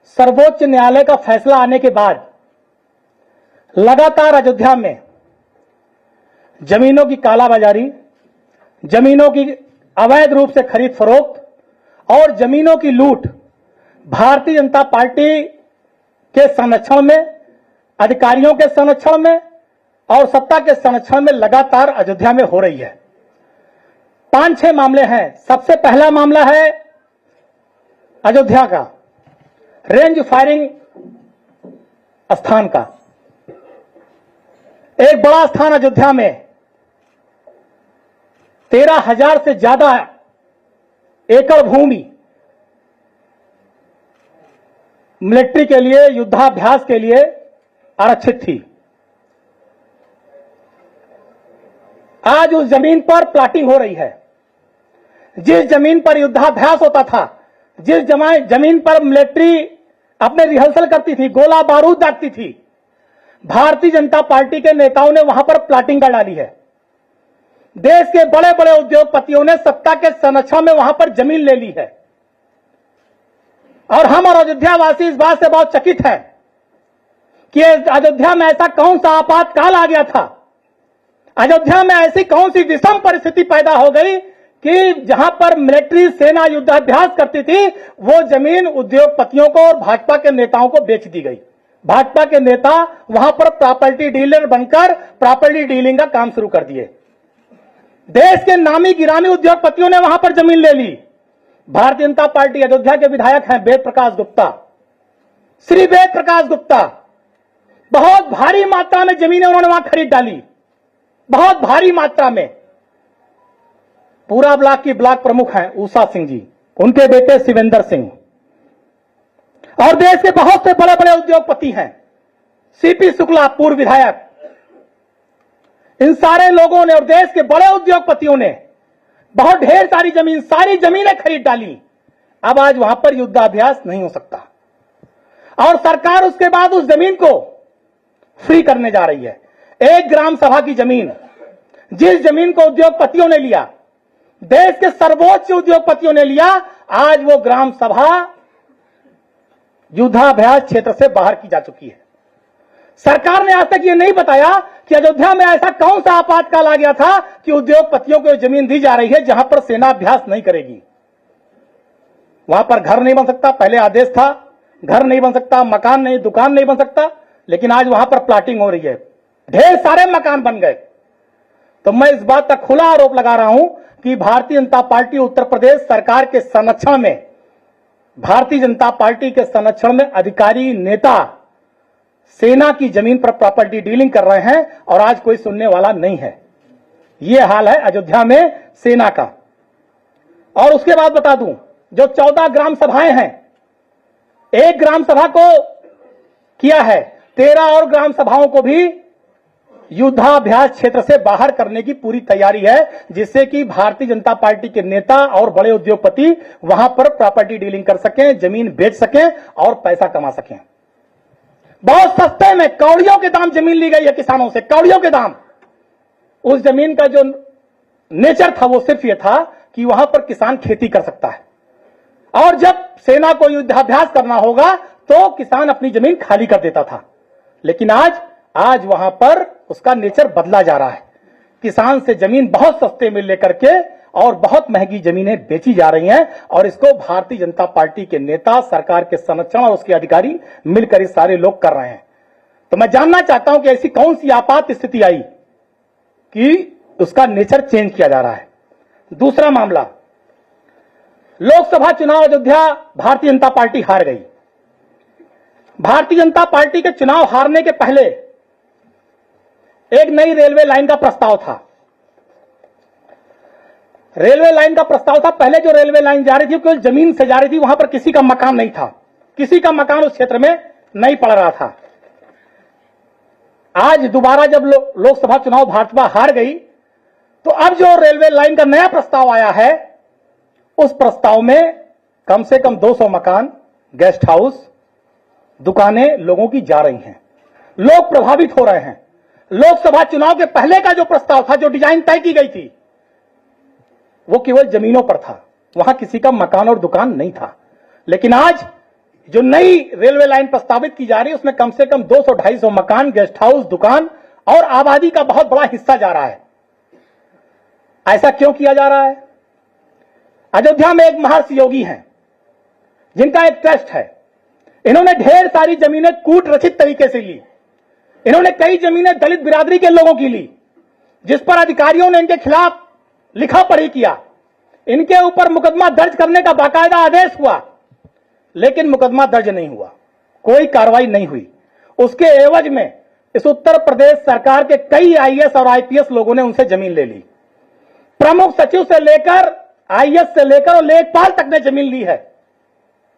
सर्वोच्च न्यायालय का फैसला आने के बाद लगातार अयोध्या में जमीनों की कालाबाजारी, जमीनों की अवैध रूप से खरीद फरोख्त और जमीनों की लूट भारतीय जनता पार्टी के संरक्षण में, अधिकारियों के संरक्षण में और सत्ता के संरक्षण में लगातार अयोध्या में हो रही है। 5-6 मामले हैं। सबसे पहला मामला है अयोध्या का रेंज फायरिंग स्थान का। एक बड़ा स्थान अयोध्या में 13,000 से ज्यादा एकड़ भूमि मिलिट्री के लिए, युद्धाभ्यास के लिए आरक्षित थी। आज उस जमीन पर प्लाटिंग हो रही है। जिस जमीन पर युद्धाभ्यास होता था, जिस जमीन पर मिलिट्री अपने रिहर्सल करती थी, गोला बारूद दागती थी, भारतीय जनता पार्टी के नेताओं ने वहां पर प्लाटिंग कर डाली है। देश के बड़े बड़े उद्योगपतियों ने सत्ता के संरक्षण में वहां पर जमीन ले ली है। और हम और अयोध्यावासी इस बात से बहुत चकित हैं कि अयोध्या में ऐसा कौन सा आपातकाल आ गया था, अयोध्या में ऐसी कौन सी विषम परिस्थिति पैदा हो गई कि जहां पर मिलिट्री सेना युद्धाभ्यास करती थी, वो जमीन उद्योगपतियों को और भाजपा के नेताओं को बेच दी गई। भाजपा के नेता वहां पर प्रॉपर्टी डीलर बनकर प्रॉपर्टी डीलिंग का काम शुरू कर दिए। देश के नामी गिरामी उद्योगपतियों ने वहां पर जमीन ले ली। भारतीय जनता पार्टी अयोध्या के विधायक हैं वेद प्रकाश गुप्ता, श्री वेद प्रकाश गुप्ता, बहुत भारी मात्रा में जमीनें उन्होंने वहां खरीद डाली, बहुत भारी मात्रा में। पूरा ब्लॉक की ब्लॉक प्रमुख हैं उषा सिंह जी, उनके बेटे शिवेंद्र सिंह, और देश के बहुत से बड़े बड़े उद्योगपति हैं, सीपी शुक्ला पूर्व विधायक। इन सारे लोगों ने और देश के बड़े उद्योगपतियों ने बहुत ढेर सारी जमीनें खरीद डाली। अब आज वहां पर युद्धाभ्यास नहीं हो सकता और सरकार उसके बाद उस जमीन को फ्री करने जा रही है। एक ग्राम सभा की जमीन, जिस जमीन को उद्योगपतियों ने लिया, देश के सर्वोच्च उद्योगपतियों ने लिया, आज वो ग्राम सभा युद्धाभ्यास क्षेत्र से बाहर की जा चुकी है। सरकार ने आज तक ये नहीं बताया कि अयोध्या में ऐसा कौन सा आपातकाल आ गया था कि उद्योगपतियों को जमीन दी जा रही है जहां पर सेना अभ्यास नहीं करेगी। वहां पर घर नहीं बन सकता, पहले आदेश था घर नहीं बन सकता, मकान नहीं, दुकान नहीं बन सकता, लेकिन आज वहां पर प्लाटिंग हो रही है, ढेर सारे मकान बन गए। तो मैं इस बात का खुला आरोप लगा रहा हूं कि भारतीय जनता पार्टी उत्तर प्रदेश सरकार के संरक्षण में, भारतीय जनता पार्टी के संरक्षण में अधिकारी नेता सेना की जमीन पर प्रॉपर्टी डीलिंग कर रहे हैं और आज कोई सुनने वाला नहीं है। यह हाल है अयोध्या में सेना का। और उसके बाद बता दूं, जो 14 ग्राम सभाएं हैं, एक ग्राम सभा को किया है, 13 और ग्राम सभाओं को भी युद्धाभ्यास क्षेत्र से बाहर करने की पूरी तैयारी है, जिससे कि भारतीय जनता पार्टी के नेता और बड़े उद्योगपति वहां पर प्रॉपर्टी डीलिंग कर सकें, जमीन बेच सकें और पैसा कमा सकें। बहुत सस्ते में कौड़ियों के दाम जमीन ली गई है किसानों से, कौड़ियों के दाम। उस जमीन का जो नेचर था वो सिर्फ ये था कि वहां पर किसान खेती कर सकता है और जब सेना को युद्धाभ्यास करना होगा तो किसान अपनी जमीन खाली कर देता था। लेकिन आज वहां पर उसका नेचर बदला जा रहा है। किसान से जमीन बहुत सस्ते में लेकर के और बहुत महंगी जमीनें बेची जा रही हैं और इसको भारतीय जनता पार्टी के नेता, सरकार के संरक्षण और उसके अधिकारी मिलकर इस सारे लोग कर रहे हैं। तो मैं जानना चाहता हूं कि ऐसी कौन सी आपात स्थिति आई कि उसका नेचर चेंज किया जा रहा है। दूसरा मामला, लोकसभा चुनाव अयोध्या भारतीय जनता पार्टी हार गई। भारतीय जनता पार्टी के चुनाव हारने के पहले एक नई रेलवे लाइन का प्रस्ताव था। रेलवे लाइन का प्रस्ताव था। पहले जो रेलवे लाइन जा रही थी केवल जमीन से जा रही थी, वहां पर किसी का मकान नहीं था, किसी का मकान उस क्षेत्र में नहीं पड़ रहा था। आज दोबारा जब लोकसभा चुनाव भाजपा हार गई तो अब जो रेलवे लाइन का नया प्रस्ताव आया है, उस प्रस्ताव में कम से कम 200 मकान, गेस्ट हाउस, दुकानें लोगों की जा रही हैं। लोग प्रभावित हो रहे हैं। लोकसभा चुनाव के पहले का जो प्रस्ताव था, जो डिजाइन तय की गई थी, वो केवल जमीनों पर था, वहां किसी का मकान और दुकान नहीं था। लेकिन आज जो नई रेलवे लाइन प्रस्तावित की जा रही है उसमें कम से कम 200-250 मकान, गेस्ट हाउस, दुकान और आबादी का बहुत बड़ा हिस्सा जा रहा है। ऐसा क्यों किया जा रहा है? अयोध्या में एक महर्षि योगी हैं जिनका एक ट्रस्ट है। इन्होंने ढेर सारी जमीनें कूट रचित तरीके से ली। इन्होंने कई जमीनें दलित बिरादरी के लोगों की ली, जिस पर अधिकारियों ने इनके खिलाफ लिखा पढ़ी किया। इनके ऊपर मुकदमा दर्ज करने का बाकायदा आदेश हुआ, लेकिन मुकदमा दर्ज नहीं हुआ, कोई कार्रवाई नहीं हुई। उसके एवज में इस उत्तर प्रदेश सरकार के कई आईएएस और आईपीएस लोगों ने उनसे जमीन ले ली। प्रमुख सचिव से लेकर आईएएस से लेकर और लेखपाल तक ने जमीन ली है।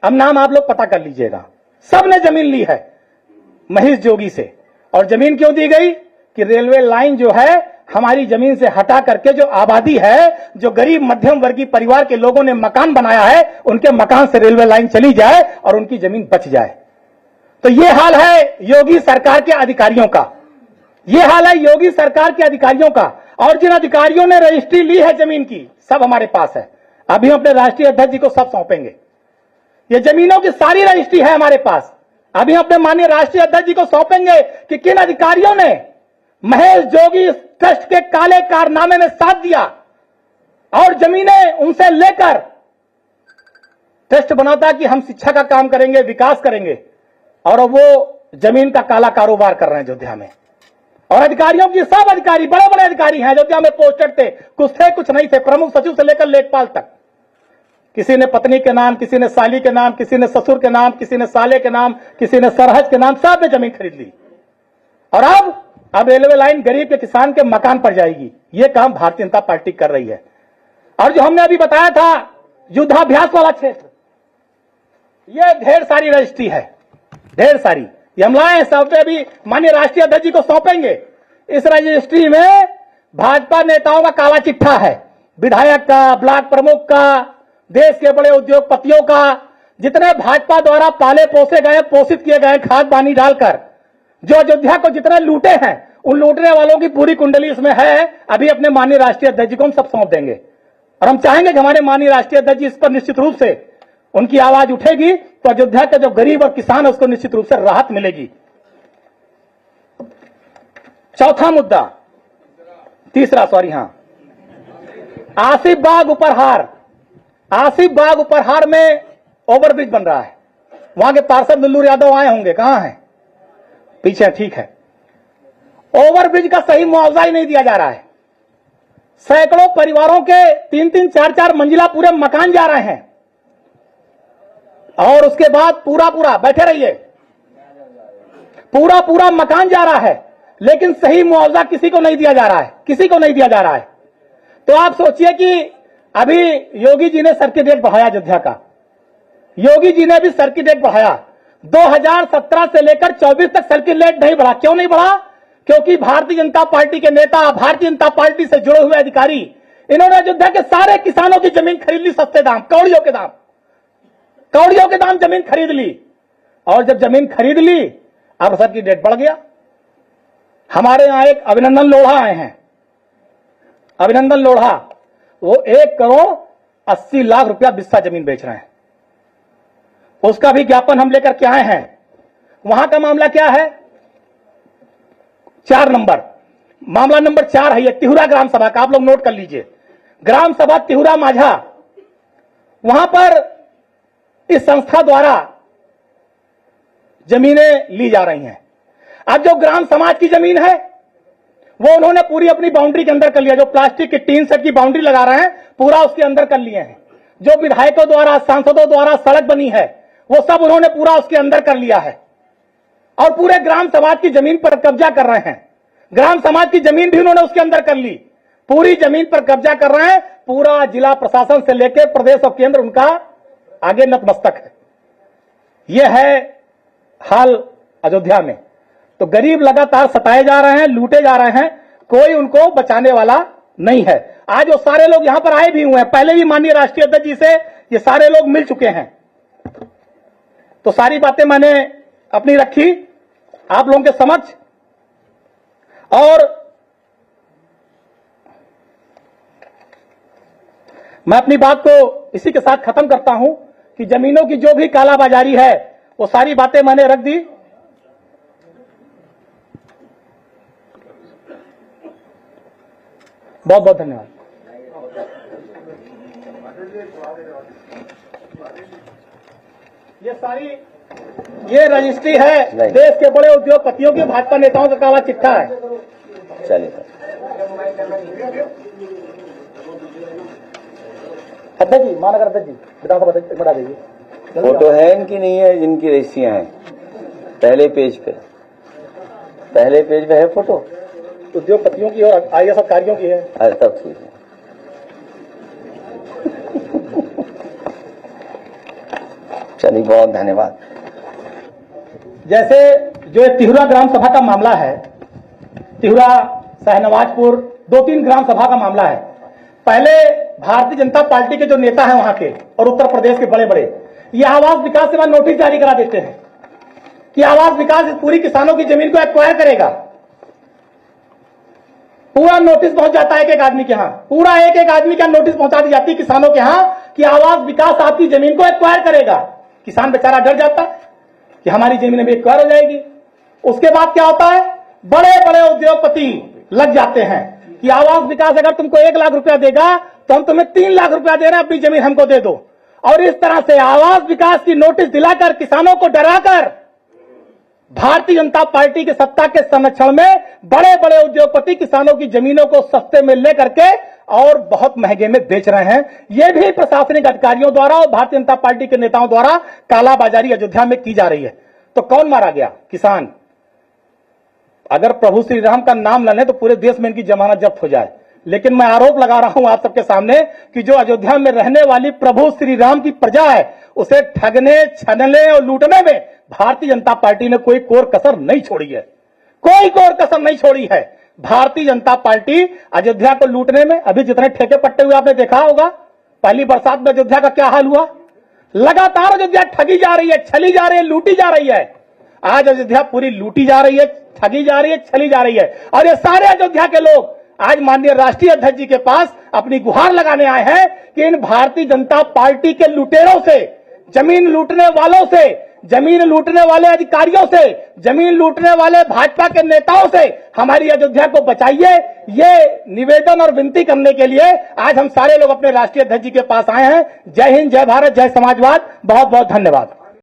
अब नाम आप लोग पता कर लीजिएगा, सब ने जमीन ली है महेश जोगी से। और जमीन क्यों दी गई कि रेलवे लाइन जो है हमारी जमीन से हटा करके जो आबादी है, जो गरीब मध्यम वर्गीय परिवार के लोगों ने मकान बनाया है, उनके मकान से रेलवे लाइन चली जाए और उनकी जमीन बच जाए। तो ये हाल है योगी सरकार के अधिकारियों का, ये हाल है योगी सरकार के अधिकारियों का। और जिन अधिकारियों ने रजिस्ट्री ली है जमीन की, सब हमारे पास है। अभी हम अपने राष्ट्रीय अध्यक्ष जी को सब सौंपेंगे। ये जमीनों की सारी रजिस्ट्री है हमारे पास। अभी हम अपने माननीय राष्ट्रीय अध्यक्ष जी को सौंपेंगे कि किन अधिकारियों ने महेश जोगी ट्रस्ट के काले कारनामे में साथ दिया और जमीनें उनसे लेकर ट्रस्ट बनाता कि हम शिक्षा का काम करेंगे, विकास करेंगे, और वो जमीन का काला कारोबार कर रहे हैं अयोध्या में। और अधिकारियों की, सब अधिकारी बड़े बड़े अधिकारी हैं अयोध्या में पोस्टेड थे, कुछ थे कुछ नहीं थे, प्रमुख सचिव से लेकर लेखपाल तक। किसी ने पत्नी के नाम, किसी ने साली के नाम, किसी ने ससुर के नाम, किसी ने साले के नाम, किसी ने सरहज के नाम, सब ने जमीन खरीद ली। और अब रेलवे लाइन गरीब के किसान के मकान पर जाएगी। ये काम भारतीय जनता पार्टी कर रही है। और जो हमने अभी बताया था युद्धाभ्यास वाला क्षेत्र, ये ढेर सारी रजिस्ट्री है, ढेर सारी। ये हम लाए हैं, सब पे अभी माननीय राष्ट्रीय अध्यक्ष जी को सौंपेंगे। इस रजिस्ट्री में भाजपा नेताओं का काला चिट्ठा है, विधायक का, ब्लॉक प्रमुख का, देश के बड़े उद्योगपतियों का, जितने भाजपा द्वारा पाले पोसे गए, पोषित किए गए, खाद पानी डालकर जो अयोध्या को जितने लूटे हैं, उन लूटने वालों की पूरी कुंडली इसमें है। अभी अपने माननीय राष्ट्रीय अध्यक्ष जी को हम सब सौंप देंगे। और हम चाहेंगे कि हमारे माननीय राष्ट्रीय अध्यक्ष जी इस पर निश्चित रूप से उनकी आवाज उठेगी तो अयोध्या का जो गरीब और किसान है उसको निश्चित रूप से राहत मिलेगी। चौथा मुद्दा, तीसरा, सॉरी, हां, आसिफ बाग उपहार। आसिफ बाग उपहार में ओवरब्रिज बन रहा है। वहां के पार्षद लल्लू यादव आए होंगे, कहां हैं? पीछे, ठीक है। ओवरब्रिज का सही मुआवजा ही नहीं दिया जा रहा है। सैकड़ों परिवारों के 3-3, 4-4 मंजिला पूरे मकान जा रहे हैं। और उसके बाद पूरा बैठे रहिए, पूरा मकान जा रहा है, लेकिन सही मुआवजा किसी को नहीं दिया जा रहा है, किसी को नहीं दिया जा रहा है। तो आप सोचिए कि अभी योगी जी ने सर्किट रेट बढ़ाया अयोध्या का, योगी जी ने भी सर्किट रेट बढ़ाया। 2017 से लेकर 24 तक सर्किट रेट नहीं बढ़ा। क्यों नहीं बढ़ा? क्योंकि भारतीय जनता पार्टी के नेता, भारतीय जनता पार्टी से जुड़े हुए अधिकारी, इन्होंने अयोध्या के सारे किसानों की जमीन खरीद ली सस्ते दाम, कौड़ियों के दाम जमीन खरीद ली। और जब जमीन खरीद ली, अब सर्किट रेट बढ़ गया। हमारे यहां एक अभिनंदन लोढ़ा आए हैं, अभिनंदन लोढ़ा, वो 1,80,00,000 रुपया बिस्सा जमीन बेच रहे हैं। उसका भी ज्ञापन हम लेकर के आए हैं। वहां का मामला क्या है? 4 नंबर, मामला नंबर 4 है ये, तिहुरा ग्राम सभा का, आप लोग नोट कर लीजिए। ग्राम सभा तिहुरा माझा, वहां पर इस संस्था द्वारा जमीनें ली जा रही हैं। अब जो ग्राम समाज की जमीन है वो उन्होंने पूरी अपनी बाउंड्री के अंदर कर लिया। जो प्लास्टिक की टीन सेट की बाउंड्री लगा रहे हैं, पूरा उसके अंदर कर लिए हैं। जो विधायकों द्वारा, सांसदों द्वारा सड़क बनी है, वो सब उन्होंने पूरा उसके अंदर कर लिया है। और पूरे ग्राम समाज की जमीन पर कब्जा कर रहे हैं। ग्राम समाज की जमीन भी उन्होंने उसके अंदर कर ली, पूरी जमीन पर कब्जा कर रहे हैं। पूरा जिला प्रशासन से लेकर प्रदेश और केंद्र उनका आगे नतमस्तक है। यह है हाल अयोध्या में। तो गरीब लगातार सताए जा रहे हैं, लूटे जा रहे हैं, कोई उनको बचाने वाला नहीं है। आज वो सारे लोग यहां पर आए भी हुए हैं, पहले भी माननीय राष्ट्रीय अध्यक्ष जी से ये सारे लोग मिल चुके हैं। तो सारी बातें मैंने अपनी रखी आप लोगों के समक्ष। और मैं अपनी बात को इसी के साथ खत्म करता हूं कि जमीनों की जो भी कालाबाजारी है, वो सारी बातें मैंने रख दी। बहुत बहुत धन्यवाद। ये रजिस्ट्री है देश के बड़े उद्योगपतियों की, भाजपा नेताओं का काला चिट्ठा है। चलिए अध्यक्ष जी, महानगर अध्यक्ष जी, विधानसभा अध्यक्ष बता दीजिए। फोटो है इनकी, नहीं है? जिनकी रजिस्ट्रियां हैं पहले पेज पे है फोटो, उद्योगपतियों की और आईएएस अधिकारियों की है। अरे तब ठीक है। चलिए बहुत धन्यवाद। जैसे जो तिहुरा ग्राम सभा का मामला है, तिहुरा शाहनवाजपुर 2-3 ग्राम सभा का मामला है। पहले भारतीय जनता पार्टी के जो नेता हैं वहां के और उत्तर प्रदेश के बड़े बड़े, ये आवास विकास सेवा नोटिस जारी करा देते हैं कि आवास विकास पूरी किसानों की जमीन को एक्वायर करेगा। पूरा नोटिस पहुंच जाता है एक आदमी के यहां, पूरा एक आदमी का नोटिस पहुंचा दी जाती है किसानों के यहां कि आवास विकास आपकी जमीन को एक्वायर करेगा। किसान बेचारा डर जाता है कि हमारी जमीन अभी एक्वायर हो जाएगी। उसके बाद क्या होता है, बड़े बड़े उद्योगपति लग जाते हैं कि आवास विकास अगर तुमको 1 लाख रुपया देगा तो हम तुम्हें 3 लाख रुपया दे रहे हैं, अपनी जमीन हमको दे दो। और इस तरह से आवास विकास की नोटिस दिलाकर किसानों को डराकर भारतीय जनता पार्टी के सत्ता के संरक्षण में बड़े बड़े उद्योगपति किसानों की जमीनों को सस्ते में लेकर के और बहुत महंगे में बेच रहे हैं। यह भी प्रशासनिक अधिकारियों द्वारा और भारतीय जनता पार्टी के नेताओं द्वारा कालाबाजारी अयोध्या में की जा रही है। तो कौन मारा गया? किसान। अगर प्रभु श्री राम का नाम न ले तो पूरे देश में इनकी जमानत जब्त हो जाए। लेकिन मैं आरोप लगा रहा हूं आप सबके सामने कि जो अयोध्या में रहने वाली प्रभु श्री राम की प्रजा है, उसे ठगने, छलने और लूटने में भारतीय जनता पार्टी ने कोई कोर कसर नहीं छोड़ी है, कोई कोर कसर नहीं छोड़ी है। भारतीय जनता पार्टी अयोध्या को लूटने में, अभी जितने ठेके पट्टे हुए आपने देखा होगा, पहली बरसात में अयोध्या का क्या हाल हुआ। लगातार अयोध्या ठगी जा रही है, छली जा रही है, लूटी जा रही है। आज अयोध्या पूरी लूटी जा रही है, ठगी जा रही है, छली जा रही है। और ये सारे अयोध्या के लोग आज माननीय राष्ट्रीय अध्यक्ष जी के पास अपनी गुहार लगाने आए हैं कि इन भारतीय जनता पार्टी के लुटेरों से, जमीन लूटने वालों से, जमीन लूटने वाले अधिकारियों से, जमीन लूटने वाले भाजपा के नेताओं से हमारी अयोध्या को बचाइए। ये निवेदन और विनती करने के लिए आज हम सारे लोग अपने राष्ट्रीय अध्यक्ष जी के पास आए हैं। जय हिंद, जय भारत, जय समाजवाद। बहुत बहुत धन्यवाद।